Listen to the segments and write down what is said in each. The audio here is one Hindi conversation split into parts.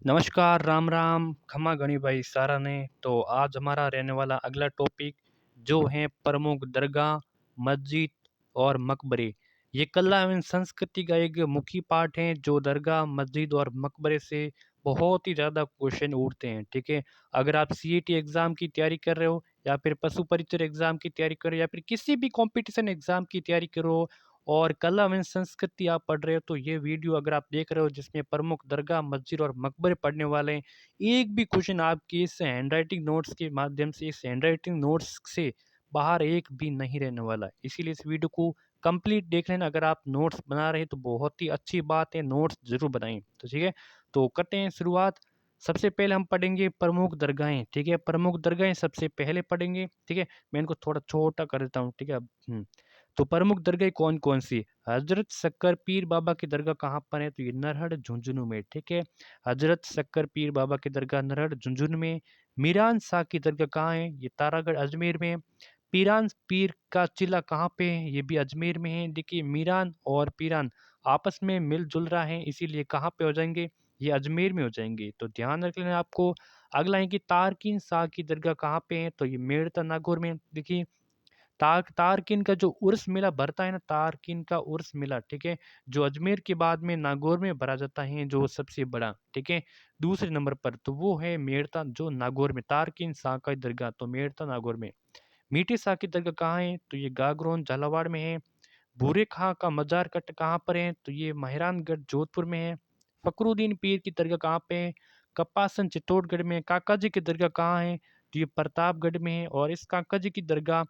नमस्कार, राम राम, खमा गणी भाई सारा ने। तो आज हमारा रहने वाला अगला टॉपिक जो है प्रमुख दरगाह, मस्जिद और मकबरे। ये कला एवं संस्कृति का एक मुख्य पार्ट है जो दरगाह, मस्जिद और मकबरे से बहुत ही ज़्यादा क्वेश्चन उठते हैं। ठीक है, अगर आप सीईटी एग्ज़ाम की तैयारी कर रहे हो या फिर पशु परिचय एग्ज़ाम की तैयारी कर रहे हो या फिर किसी भी कंपटीशन एग्ज़ाम की तैयारी करो और कला एवं संस्कृति आप पढ़ रहे हो, तो ये वीडियो अगर आप देख रहे हो जिसमें प्रमुख दरगाह, मस्जिद और मकबरे पढ़ने वाले हैं, एक भी क्वेश्चन आपकी इस हैंडराइटिंग नोट्स के माध्यम से, इस हैंडराइटिंग नोट्स से बाहर एक भी नहीं रहने वाला है। इसीलिए इस वीडियो को कंप्लीट देख लेना। अगर आप नोट्स बना रहे हैं तो बहुत ही अच्छी बात है, नोट्स ज़रूर बनाएँ। तो ठीक है, तो करते हैं शुरुआत। सबसे पहले हम पढ़ेंगे प्रमुख दरगाहें। ठीक है, प्रमुख दरगाहें सबसे पहले पढ़ेंगे। ठीक है, मैं इनको थोड़ा छोटा कर देता हूँ। ठीक है, तो प्रमुख दरगाह कौन-कौन सी? हज़रत शक्कर पीर बाबा की दरगाह कहाँ पर है? तो ये नरहड़ झुंझुनू में, ठीक है। हज़रत शक्कर पीर बाबा की दरगाह नरहड़ झुंझुनू में। मीरान शाह की दरगाह कहाँ है? ये तारागढ़ अजमेर में। पीरान पीर का चिला कहाँ पे है? ये भी अजमेर में है। देखिए, मीरान और पीरान आपस में मिल-जुल रहा है, इसीलिए कहाँ पे हो जाएँगे? ये अजमेर में हो जाएँगे। तो ध्यान रख लेना आपको। अगला है कि तारकीन शाह की दरगाह कहाँ पे है? तो ये मेड़ता नागौर में। देखिए, तारकिन का जो उर्स मेला भरता है ना, तारकिन का उर्स मेला, ठीक है, जो अजमेर के बाद में नागौर में भरा जाता है, जो सबसे बड़ा, ठीक है, दूसरे नंबर पर, तो वो है मेड़ता, जो नागौर में तारकिन शाह का दरगाह, तो मेड़ता नागौर में। मीठी शाह की दरगाह कहाँ है? तो ये गागरोन झालावाड़ में है। भूरे खां का मजार कट कहाँ पर है? तो ये मेहरानगढ़ जोधपुर में है। फखरुद्दीन पीर की दरगाह कहाँ पे है? कपासन चित्तौड़गढ़ में। काका जी की दरगाह कहाँ है? तो ये प्रतापगढ़ में है। और इस काका जी की दरगाह,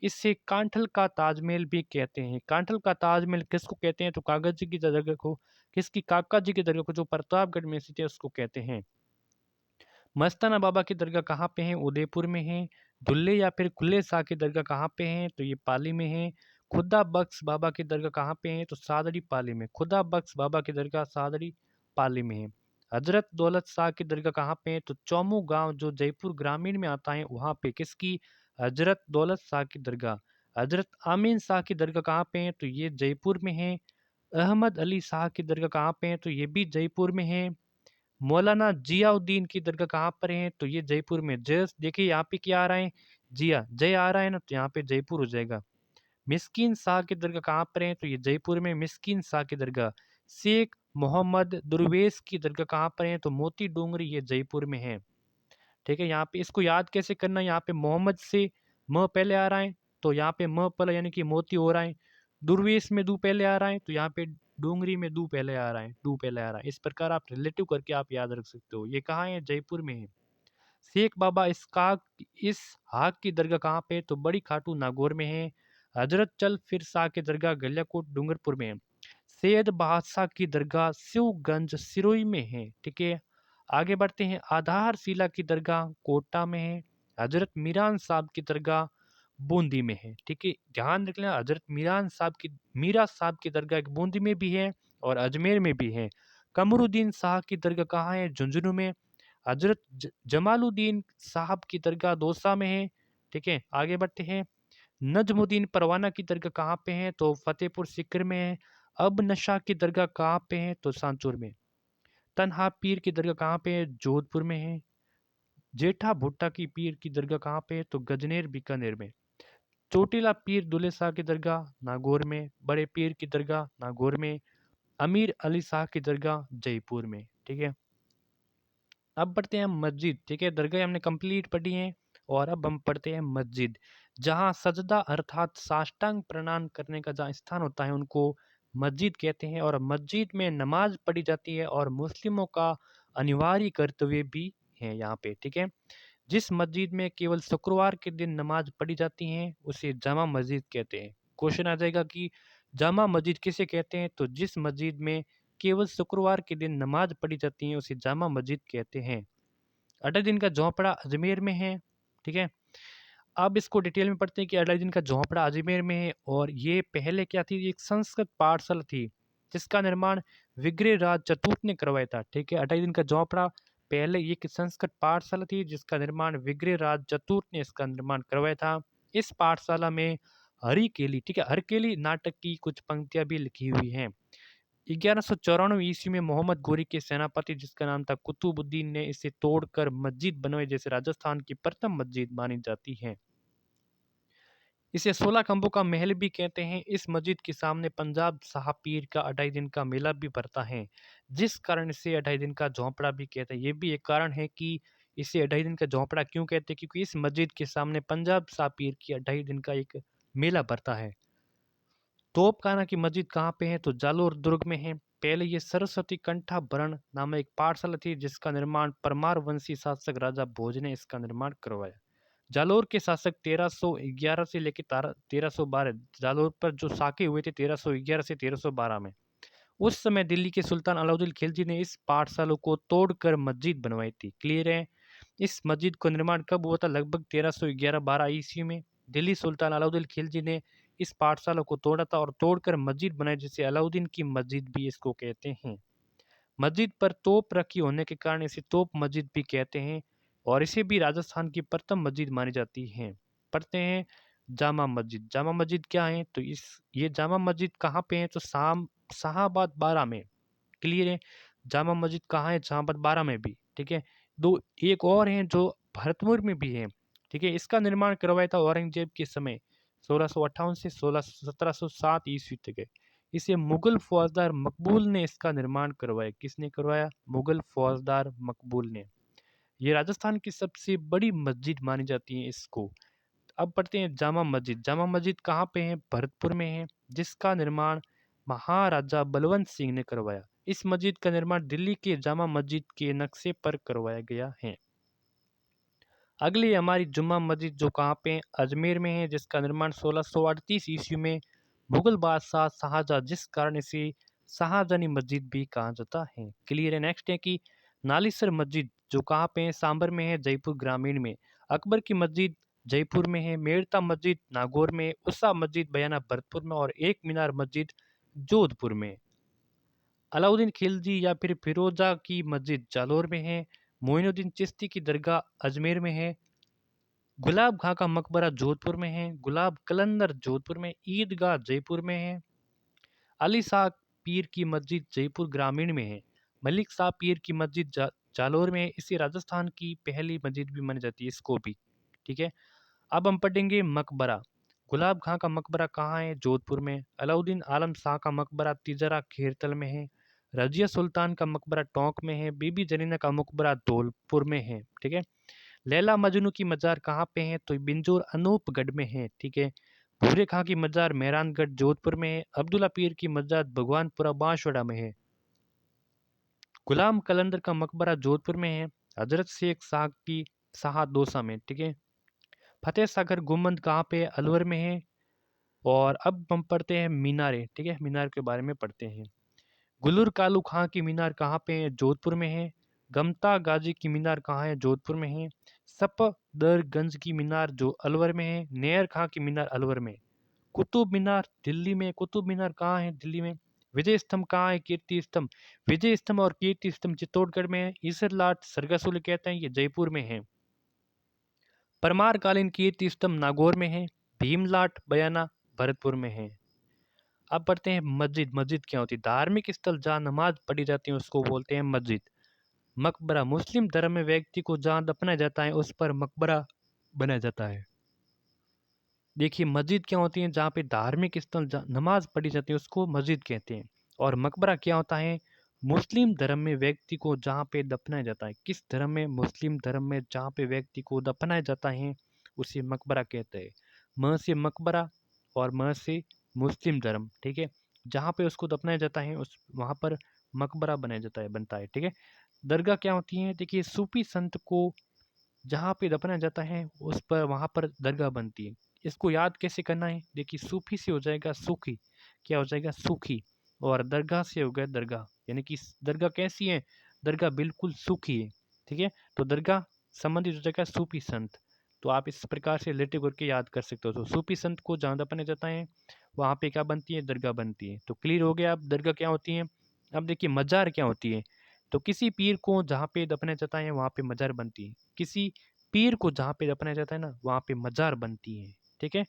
इसे कांठल का ताजमहल भी कहते हैं। कांठल का ताजमहल किसको कहते हैं? तो काका जी की दरगाह को, किसकी, काका जी की दरगाह को, जो प्रतापगढ़ में स्थित है, उसको कहते हैं। मस्ताना बाबा की दरगाह कहाँ पे है? उदयपुर में है। दुल्ले या फिर खुले शाह की दरगाह कहाँ पे है? तो ये पाली में है। खुदा बख्श बाबा की दरगाह कहाँ पे है? तो सादड़ी पाली में। खुदा बख्श बाबा की दरगाह सादड़ी पाली में है। हजरत दौलत शाह की दरगाह कहाँ पे है? तो चौमू गांव, जो जयपुर ग्रामीण में आता है, वहाँ पे, किसकी, हजरत दौलत शाह की दरगाह। हजरत आमीन शाह की दरगाह कहाँ पे है? तो ये जयपुर में है। अहमद अली शाह की दरगाह कहाँ पे है? तो ये भी जयपुर में है। मौलाना जियाउद्दीन की दरगाह कहाँ पर है? तो ये जयपुर में। जय, देखिए यहाँ पे क्या आ रहा है? जिया, जय आ रहा है ना, तो यहाँ पे जयपुर हो जाएगा। मिस्कीन शाह की दरगाह कहाँ पर है? तो ये जयपुर में मिस्कीन शाह की दरगाह। शेख मोहम्मद दुर्वेश की दरगाह कहाँ पर है? तो मोती डोंगरी, ये जयपुर में है। ठीक है, यहाँ पे इसको याद कैसे करना है? यहाँ पे मोहम्मद से म पहले आ रहा है, तो यहाँ पे म पहले, यानी कि मोती हो रहा है। दुर्वेश में दू पहले आ रहा है, तो यहाँ पे डोंगरी में दू पहले आ रहा है, डू पहले आ रहा है। इस प्रकार आप रिलेटिव करके आप याद रख सकते हो। ये कहाँ है? जयपुर में है। शेख बाबा इसहाक की दरगाह कहाँ पे है? तो बड़ी खाटू नागौर में है। हजरत चल फिर शाह की दरगाह गलियाकोट डूंगरपुर में है। सैयद बादशाह की दरगाह शिवगंज सिरोही में है। ठीक है, आगे बढ़ते हैं। आधार शिला की दरगाह कोटा में है। हजरत मीरान साहब की दरगाह बूंदी में है। ठीक है, ध्यान रख लेना, हजरत मीरा साहब की दरगाह एक बूंदी में भी है और अजमेर में भी है। कमरुद्दीन शाह की दरगाह कहाँ है? झुंझुनू में। हजरत जमालुद्दीन साहब की दरगाह दौसा में है। ठीक है, आगे बढ़ते हैं। नजमुद्दीन परवाना की दरगाह कहाँ पे है? तो फतेहपुर सीकरी में है। अब नशा की दरगाह कहाँ पे है? तो सांचौर में। तन्हा पीर की दरगाह कहाँ पे है? जोधपुर में है। जेठा भुट्टा की पीर की दरगाह कहाँ पे है? तो गजनेर बीकानेर में। चोटीला पीर दुल्ले शाह की दरगाह नागौर में। बड़े पीर की दरगाह नागौर में। अमीर अली शाह की दरगाह जयपुर में। ठीक है, अब पढ़ते हैं मस्जिद। ठीक है, दरगाह हमने कंप्लीट पढ़ी है और अब हम पढ़ते हैं मस्जिद। जहाँ सजदा अर्थात साष्टांग प्रणाम करने का जहाँ स्थान होता है, उनको मस्जिद कहते हैं। और मस्जिद में नमाज पढ़ी जाती है और मुस्लिमों का अनिवार्य कर्तव्य भी है यहाँ पे। ठीक है, जिस मस्जिद में केवल शुक्रवार के दिन नमाज पढ़ी जाती है, उसे जामा मस्जिद कहते हैं। क्वेश्चन आ जाएगा कि जामा मस्जिद किसे कहते हैं? तो जिस मस्जिद में केवल शुक्रवार के दिन नमाज पढ़ी जाती है, उसे जामा मस्जिद कहते हैं। अलाउद्दीन का झोंपड़ा अजमेर में है। ठीक है, अब इसको डिटेल में पढ़ते हैं कि अलाउद्दीन का झोंपड़ा अजमेर में है। और ये पहले क्या थी? एक संस्कृत पाठशाला थी जिसका निर्माण विग्रहराज चतुर्थ ने करवाया था। ठीक है, अलाउद्दीन का झोंपड़ा पहले एक संस्कृत पाठशाला थी जिसका निर्माण विग्रहराज चतुर्थ ने इसका निर्माण करवाया था। इस पाठशाला में हरिकेली, ठीक है, हरकेली नाटक की कुछ पंक्तियां भी लिखी हुई हैं। 1194 ईस्वी में मोहम्मद गोरी के सेनापति जिसका नाम था कुतुबुद्दीन ने इसे तोड़कर मस्जिद बनवाई, जैसे राजस्थान की प्रथम मस्जिद मानी जाती है। इसे 16 खंभों का महल भी कहते हैं। इस मस्जिद के सामने पंजाब साहब पीर का 2.5 दिन का मेला भी भरता है, जिस कारण इसे 2.5 दिन का झोंपड़ा भी कहते हैं। ये भी एक कारण है कि इसे 2.5 दिन का झोंपड़ा क्यों कहते हैं, क्योंकि इस मस्जिद के सामने पंजाब साहब पीर की 2.5 दिन का एक मेला भरता है। तोपखाना की मस्जिद कहाँ पे है, तो जालोर दुर्ग में है। पहले ये सरस्वती कंठाभरण नामक एक पाठशाला थी, जिसका निर्माण परमार वंशी शासक राजा भोज ने इसका निर्माण करवाया। जालोर के शासक 1311 से लेकर 1312, जालोर पर जो साके हुए थे 1311 से 1312 में। उस समय दिल्ली के सुल्तान अलाउद्दीन खिलजी ने इस पाठशाला को तोड़कर मस्जिद बनवाई थी। क्लियर है। इस मस्जिद का निर्माण कब हुआ था, लगभग 1311-12 ईस्वी में दिल्ली सुल्तान अलाउद्दीन खिलजी ने इस पाठशाला को तोड़ा था और तोड़कर मस्जिद बनाई, जिसे अलाउद्दीन की मस्जिद भी इसको कहते हैं। मस्जिद पर तोप रखी होने के कारण इसे तोप मस्जिद भी कहते हैं और इसे भी राजस्थान की प्रथम मस्जिद मानी जाती है। पढ़ते हैं जामा मस्जिद। जामा मस्जिद क्या है, तो ये जामा मस्जिद कहाँ पे है, तो शाहाबाद 12 में। क्लियर है। जामा मस्जिद कहाँ है, शाहाबाद 12 में भी। ठीक है। दो एक और है जो भरतपुर में भी है। ठीक है। इसका निर्माण करवाया था औरंगजेब के समय 1658 से 1707 ईस्वी तक है। इसे मुगल फौजदार मकबूल ने इसका निर्माण करवाया। किसने करवाया, मुगल फौजदार मकबूल ने। ये राजस्थान की सबसे बड़ी मस्जिद मानी जाती है इसको। अब पढ़ते हैं जामा मस्जिद। जामा मस्जिद कहाँ पे है, भरतपुर में है, जिसका निर्माण महाराजा बलवंत सिंह ने करवाया। इस मस्जिद का निर्माण दिल्ली के जामा मस्जिद के नक्शे पर करवाया गया है। अगली हमारी जुम्मा मस्जिद जो कहाँ पे है, अजमेर में है, जिसका निर्माण 1638 ईस्वी में मुगल बादशाह शाहजहां, जिस कारण इसे शाहजहानी मस्जिद भी कहा जाता है। क्लियर है। नेक्स्ट है कि नालीसर मस्जिद जो कहाँ पे है, सांबर में है, जयपुर ग्रामीण में। अकबर की मस्जिद जयपुर में है, मेड़ता मस्जिद नागौर में, उषा मस्जिद बयाना भरतपुर में और एक मीनार मस्जिद जोधपुर में। अलाउद्दीन खिलजी या फिर फिरोजा की मस्जिद जालोर में है, मोइनुद्दीन चिश्ती की दरगाह अजमेर में है, गुलाब खां का मकबरा जोधपुर में है, गुलाब कलंदर जोधपुर में, ईदगाह जयपुर में है, अली शाह पीर की मस्जिद जयपुर ग्रामीण में है, मलिक शाह पीर की मस्जिद जालोर में है। इसे राजस्थान की पहली मस्जिद भी मानी जाती है, इसको भी। ठीक है। अब हम पढ़ेंगे मकबरा। गुलाब खां का मकबरा कहाँ है, जोधपुर में। अलाउद्दीन आलम शाह का मकबरा तिजरा खेरतल में है। रजिया सुल्तान का मकबरा टोंक में है। बीबी जरीना का मकबरा धौलपुर में है। ठीक है। लैला मजनू की मजार कहाँ पे है, तो बिंजोर अनूपगढ़ में है। ठीक है। भूरे खां की मजार मेहरानगढ़ जोधपुर में है। अब्दुल्ला पीर की मजार भगवानपुरा बांसवाड़ा में है। गुलाम कलंदर का मकबरा जोधपुर में है। हजरत शेख शाह की शाह दौसा में। ठीक है। फतेह सागर गुम्बद कहाँ पे है, अलवर में है। और अब हम पढ़ते हैं मीनारे। ठीक है। मीनार के बारे में पढ़ते हैं। गुलर कालू खां की मीनार कहाँ पे है, जोधपुर में है। गमता गाजी की मीनार कहाँ है, जोधपुर में है। सफदरगंज की मीनार जो अलवर में है। नेयर खां की मीनार अलवर में। कुतुब मीनार दिल्ली में। कुतुब मीनार कहाँ है, दिल्ली में। विजय स्तंभ कहाँ है, कीर्ति स्तंभ। विजय स्तंभ और कीर्ति स्तंभ चित्तौड़गढ़ में है। ईसर लाट सरगासुल कहते हैं, ये जयपुर में है। परमारकालीन कीर्ति स्तंभ नागौर में है। भीमलाट बयाना भरतपुर में है। अब पढ़ते हैं मस्जिद। मस्जिद क्या होती है, धार्मिक स्थल जहाँ नमाज पढ़ी जाती है उसको बोलते हैं मस्जिद। मकबरा मुस्लिम धर्म में व्यक्ति को जहाँ दफनाया जाता है उस पर मकबरा बनाया जाता है। देखिए मस्जिद क्या होती है, जहाँ पे धार्मिक स्थल जहाँ नमाज पढ़ी जाती है उसको मस्जिद कहते हैं। और मकबरा क्या होता है, मुस्लिम धर्म में व्यक्ति को जहाँ पे दफनाया जाता है। किस धर्म में, मुस्लिम धर्म में जहाँ पे व्यक्ति को दफनाया जाता है उसे मकबरा कहते हैं। म से मकबरा और म से मुस्लिम धर्म। ठीक है। जहाँ पे उसको दफनाया जाता है उस वहाँ पर मकबरा बनाया जाता है, बनता है। ठीक है। दरगाह क्या होती है, देखिए सूफी संत को जहाँ पे दफनाया जाता है उस पर वहाँ पर दरगाह बनती है। इसको याद कैसे करना है, देखिए सूफी से हो जाएगा सूखी, क्या हो जाएगा सूखी, और दरगाह से हो गया दरगाह, यानी कि दरगाह कैसी है, दरगाह बिल्कुल सूखी है। ठीक है। तो दरगाह संबंधित हो जाएगा सूफी संत। तो आप इस प्रकार से रिलेटिव करके याद कर सकते हो। तो सूफी संत को जहाँ दफनाया जाता है वहाँ पे क्या बनती है, दरगाह बनती है। तो क्लियर हो गया अब दरगाह क्या होती है। अब देखिए मजार क्या होती है, तो किसी पीर को जहाँ पे दफनाया जाता है वहाँ पे मजार बनती है। किसी पीर को जहाँ पे दफनाया जाता है ना वहाँ पे मजार बनती है। ठीक है।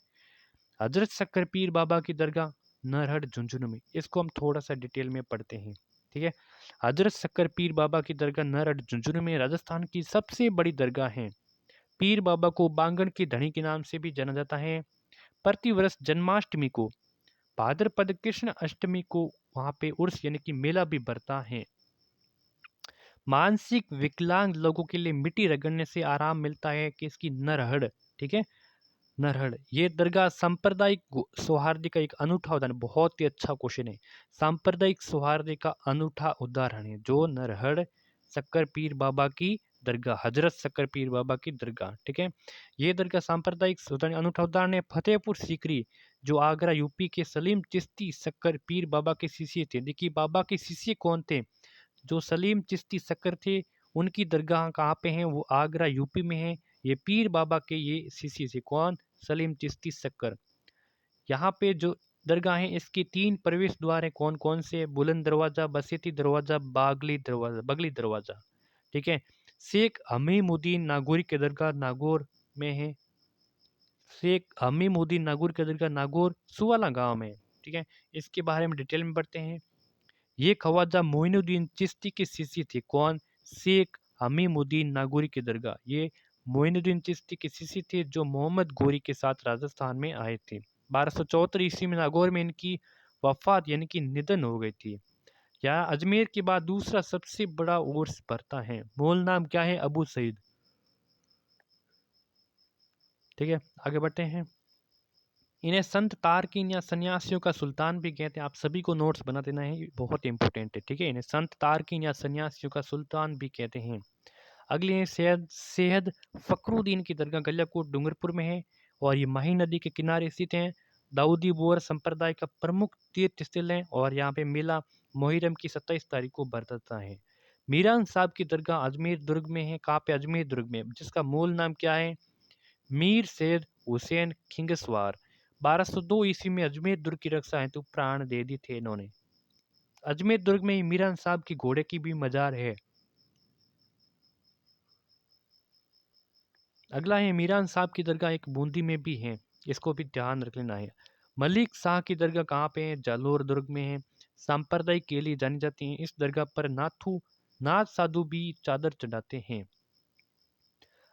हजरत शक्कर पीर बाबा की दरगाह नरहड़ झुंझुनू में। इसको हम थोड़ा सा डिटेल में पढ़ते हैं। ठीक है। हजरत शक्कर पीर बाबा की दरगाह नरहड़ झुंझुनू में राजस्थान की सबसे बड़ी दरगाह है। पीर बाबा को बांगड़ के धनी के नाम से भी जाना जाता है। प्रतिवर्ष जन्माष्टमी को, भाद्रपद कृष्ण अष्टमी को वहाँ पे उर्स यानी कि मेला भी भरता है। मानसिक विकलांग लोगों के लिए मिट्टी रगड़ने से आराम मिलता है कि इसकी नरहड़। ठीक है। नरहड़ ये दरगाह सांप्रदायिक सौहार्द का एक अनूठा उदाहरण, बहुत ही अच्छा क्वेश्चन है। सांप्रदायिक सौहार्द का अनूठा उदाहरण है जो नरहड़ शक्कर पीर बाबा की दरगाह, हजरत शक्कर पीर बाबा की दरगाह। ठीक है। ये दरगाह सांप्रदायिक सौहार्द का अनूठा उदाहरण है। फतेहपुर सीकरी जो आगरा यूपी के सलीम चिश्ती शक्कर पीर बाबा के शिष्य थे। देखिए बाबा के शिष्य कौन थे? जो सलीम चिश्ती शक्कर थे, उनकी दरगाह कहाँ पे है? वो आगरा यूपी में है। ये पीर बाबा के ये शिष्य थे। कौन? सलीम चिश्ती शक्कर। यहाँ पे जो दरगाह है इसके 3 प्रवेश द्वार है। कौन कौन से? बुलंद दरवाजा, बसेती दरवाजा, बगली दरवाजा। ठीक है। शेख हमीमुद्दीन नागौरी के दरगाह नागौर में है। शेख हमीमुद्दीन नागौर के दरगाह नागौर सुवाला गांव में है। ठीक है। इसके बारे में डिटेल में पढ़ते हैं। ये ख्वाजा मोइनुद्दीन चिश्ती के शिष्य थे। कौन? शेख हमीमुद्दीन नागौरी की दरगाह। ये मोइनुद्दीन चिश्ती के शिष्य थे जो मोहम्मद गोरी के साथ राजस्थान में आए थे। 1274 ईस्वी में नागौर में इनकी वफात यानी कि निधन हो गई थी। यहाँ अजमेर के बाद दूसरा सबसे बड़ा उर्स भरता है। मूल नाम क्या है? अबू सईद। ठीक है। आगे बढ़ते हैं। इन्हें संत तारकीन या सन्यासियों का सुल्तान भी कहते हैं। आप सभी को नोट्स बना देना है, ये बहुत इंपॉर्टेंट है। ठीक है। इन्हें संत तारकीन या सन्यासियों का सुल्तान भी कहते हैं। अगली है सैयद फखरुद्दीन की दरगाह गलियाकोट डूंगरपुर में है और ये माही नदी के किनारे स्थित है। दाऊदी बोर संप्रदाय का प्रमुख तीर्थ स्थल है और यहाँ पे मेला मुहर्रम की 27 तारीख को बरतता है। मीरान साहब की दरगाह अजमेर दुर्ग में है। कहाँ पे? अजमेर दुर्ग में, जिसका मूल नाम क्या है? मीर सैयद हुसैन खिंगसवार। 1202 ईस्वी में अजमेर दुर्ग की रक्षा हेतु प्राण दे दिए थे इन्होंने। अजमेर दुर्ग में ही मीरान साहब की घोड़े की भी मजार है। अगला है मीरान साहब की दरगाह एक बूंदी में भी है। इसको भी ध्यान रख लेना है। मलिक शाह की दरगाह कहाँ पे है? जालोर दुर्ग में है। सांप्रदायिक के लिए जानी जाती है। इस दरगाह पर नाथ साधु भी चादर चढ़ाते हैं।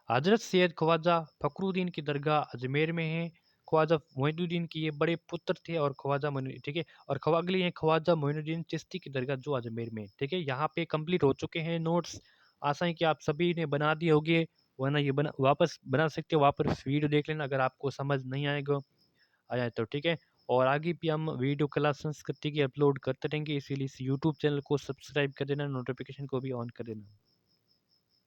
हजरत सैयद ख्वाजा फखरुद्दीन की दरगाह अजमेर में है। ख्वाजा मोइनुद्दीन की ये बड़े पुत्र थे और ख्वाजा मोइनुद्दीन। ठीक है। और अगली है ख्वाजा मोइनुद्दीन चिश्ती की दरगाह जो अजमेर में है। ठीक है। यहाँ पे कंप्लीट हो चुके हैं नोट्स। आशा है कि आप सभी ने बना दिए होंगे, वरना ये वापस बना सकते हो। वापस वीडियो देख लेना अगर आपको समझ नहीं आया तो। ठीक है। और आगे भी हम वीडियो कला संस्कृति की अपलोड करते रहेंगे, इसीलिए इस यूट्यूब चैनल को सब्सक्राइब कर देना, नोटिफिकेशन को भी ऑन कर देना।